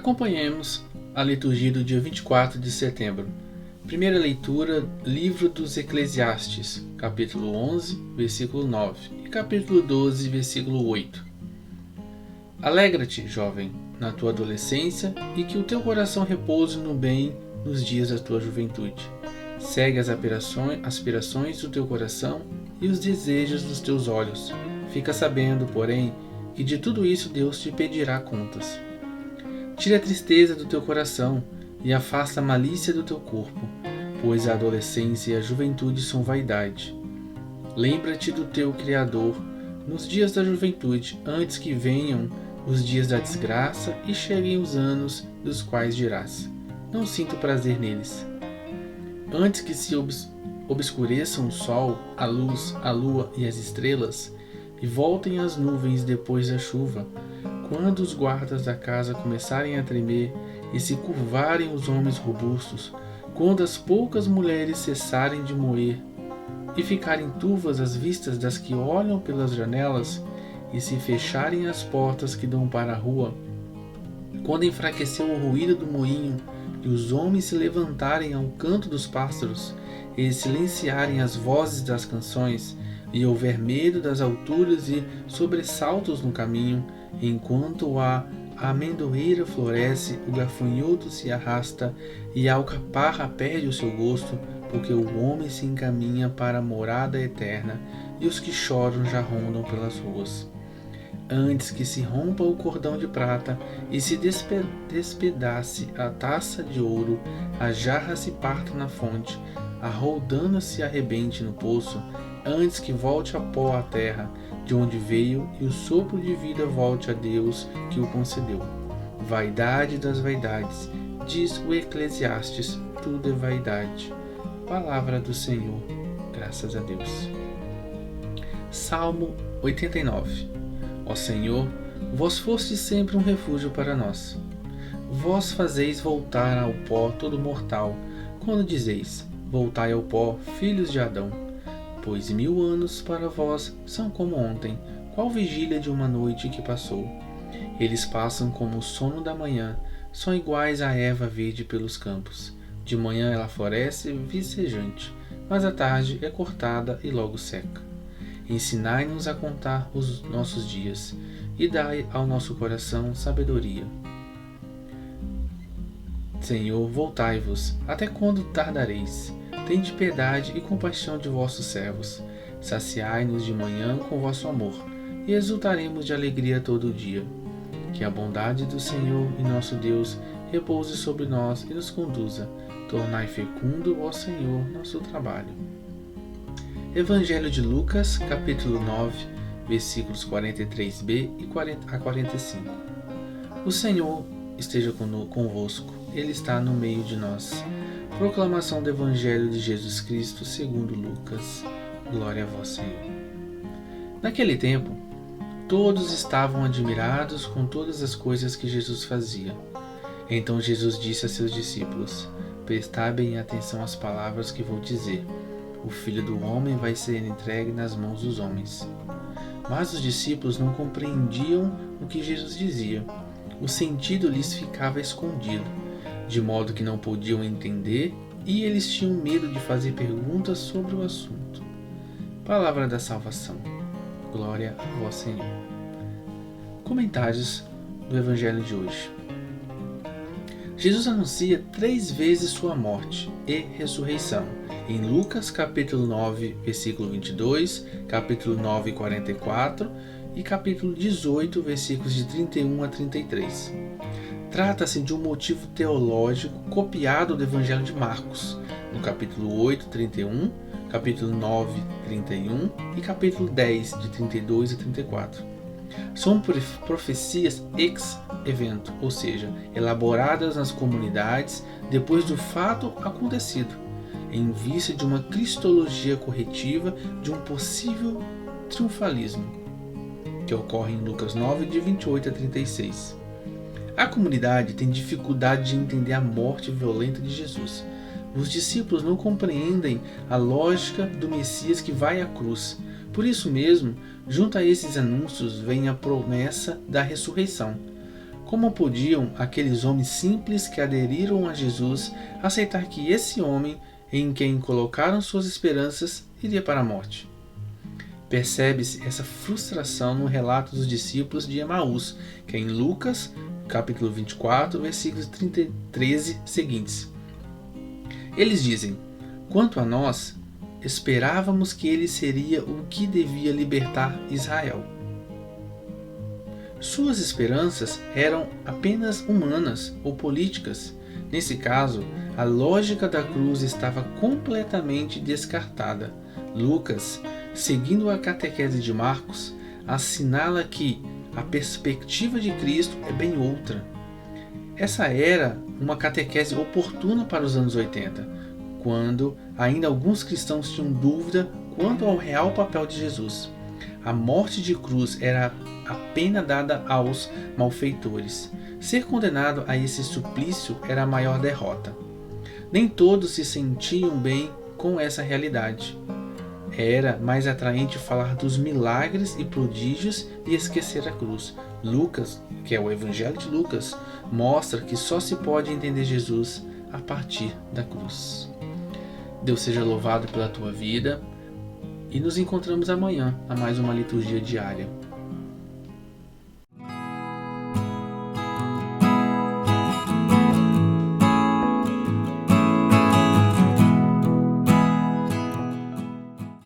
Acompanhemos a liturgia do dia 24 de setembro. Primeira leitura, Livro dos Eclesiastes, capítulo 11, versículo 9 e capítulo 12, versículo 8. Alegra-te, jovem, na tua adolescência e que o teu coração repouse no bem nos dias da tua juventude. Segue as aspirações do teu coração e os desejos dos teus olhos. Fica sabendo, porém, que de tudo isso Deus te pedirá contas. Tira a tristeza do teu coração e afasta a malícia do teu corpo, pois a adolescência e a juventude são vaidade. Lembra-te do teu Criador nos dias da juventude, antes que venham os dias da desgraça e cheguem os anos dos quais dirás: não sinto prazer neles. Antes que se obscureçam o sol, a luz, a lua e as estrelas, e voltem as nuvens depois da chuva, quando os guardas da casa começarem a tremer e se curvarem os homens robustos, quando as poucas mulheres cessarem de moer e ficarem turvas as vistas das que olham pelas janelas e se fecharem as portas que dão para a rua, quando enfraquecer o ruído do moinho e os homens se levantarem ao canto dos pássaros e silenciarem as vozes das canções, e houver medo das alturas e sobressaltos no caminho, enquanto a amendoeira floresce, o gafanhoto se arrasta e a alcaparra perde o seu gosto, porque o homem se encaminha para a morada eterna e os que choram já rondam pelas ruas. Antes que se rompa o cordão de prata e se despedace a taça de ouro, a jarra se parta na fonte, a roldana se arrebente no poço, antes que volte a pó à terra, de onde veio, e o sopro de vida volte a Deus que o concedeu. Vaidade das vaidades, diz o Eclesiastes, tudo é vaidade. Palavra do Senhor, graças a Deus. Salmo 89. Ó Senhor, vós fostes sempre um refúgio para nós. Vós fazeis voltar ao pó todo mortal, quando dizeis: voltai ao pó, filhos de Adão. Pois 1000 anos para vós são como ontem, qual vigília de uma noite que passou. Eles passam como o sono da manhã, são iguais à erva verde pelos campos. De manhã ela floresce vicejante, mas à tarde é cortada e logo seca. Ensinai-nos a contar os nossos dias, e dai ao nosso coração sabedoria. Senhor, voltai-vos, até quando tardareis? Tende piedade e compaixão de vossos servos. Saciai-nos de manhã com vosso amor, e exultaremos de alegria todo o dia. Que a bondade do Senhor e nosso Deus repouse sobre nós e nos conduza. Tornai fecundo, ó Senhor, nosso trabalho. Evangelho de Lucas, capítulo 9, versículos 43b a 45. O Senhor esteja convosco, Ele está no meio de nós. Proclamação do Evangelho de Jesus Cristo segundo Lucas. Glória a vós, Senhor. Naquele tempo, todos estavam admirados com todas as coisas que Jesus fazia. Então Jesus disse a seus discípulos: prestai bem atenção às palavras que vou dizer. O Filho do Homem vai ser entregue nas mãos dos homens. Mas os discípulos não compreendiam o que Jesus dizia. O sentido lhes ficava escondido, de modo que não podiam entender, e eles tinham medo de fazer perguntas sobre o assunto. Palavra da salvação. Glória a vós, Senhor. Comentários do Evangelho de hoje. Jesus anuncia 3 vezes sua morte e ressurreição, em Lucas capítulo 9, versículo 22, capítulo 9, 44 e capítulo 18, versículos de 31 a 33. Trata-se de um motivo teológico copiado do Evangelho de Marcos, no capítulo 8, 31, capítulo 9, 31 e capítulo 10, de 32 a 34. São profecias ex-evento, ou seja, elaboradas nas comunidades depois do fato acontecido, em vista de uma cristologia corretiva de um possível triunfalismo, que ocorre em Lucas 9, de 28 a 36. A comunidade tem dificuldade de entender a morte violenta de Jesus. Os discípulos não compreendem a lógica do Messias que vai à cruz. Por isso mesmo, junto a esses anúncios vem a promessa da ressurreição. Como podiam aqueles homens simples que aderiram a Jesus aceitar que esse homem, em quem colocaram suas esperanças, iria para a morte? Percebe-se essa frustração no relato dos discípulos de Emaús, que é em Lucas, capítulo 24, versículos 13 seguintes. Eles dizem: quanto a nós, esperávamos que ele seria o que devia libertar Israel. Suas esperanças eram apenas humanas ou políticas. Nesse caso, a lógica da cruz estava completamente descartada. Lucas, seguindo a catequese de Marcos, assinala que a perspectiva de Cristo é bem outra. Essa era uma catequese oportuna para os anos 80, quando ainda alguns cristãos tinham dúvida quanto ao real papel de Jesus. A morte de cruz era a pena dada aos malfeitores. Ser condenado a esse suplício era a maior derrota. Nem todos se sentiam bem com essa realidade. Era mais atraente falar dos milagres e prodígios e esquecer a cruz. Lucas, que é o Evangelho de Lucas, mostra que só se pode entender Jesus a partir da cruz. Deus seja louvado pela tua vida e nos encontramos amanhã a mais uma liturgia diária.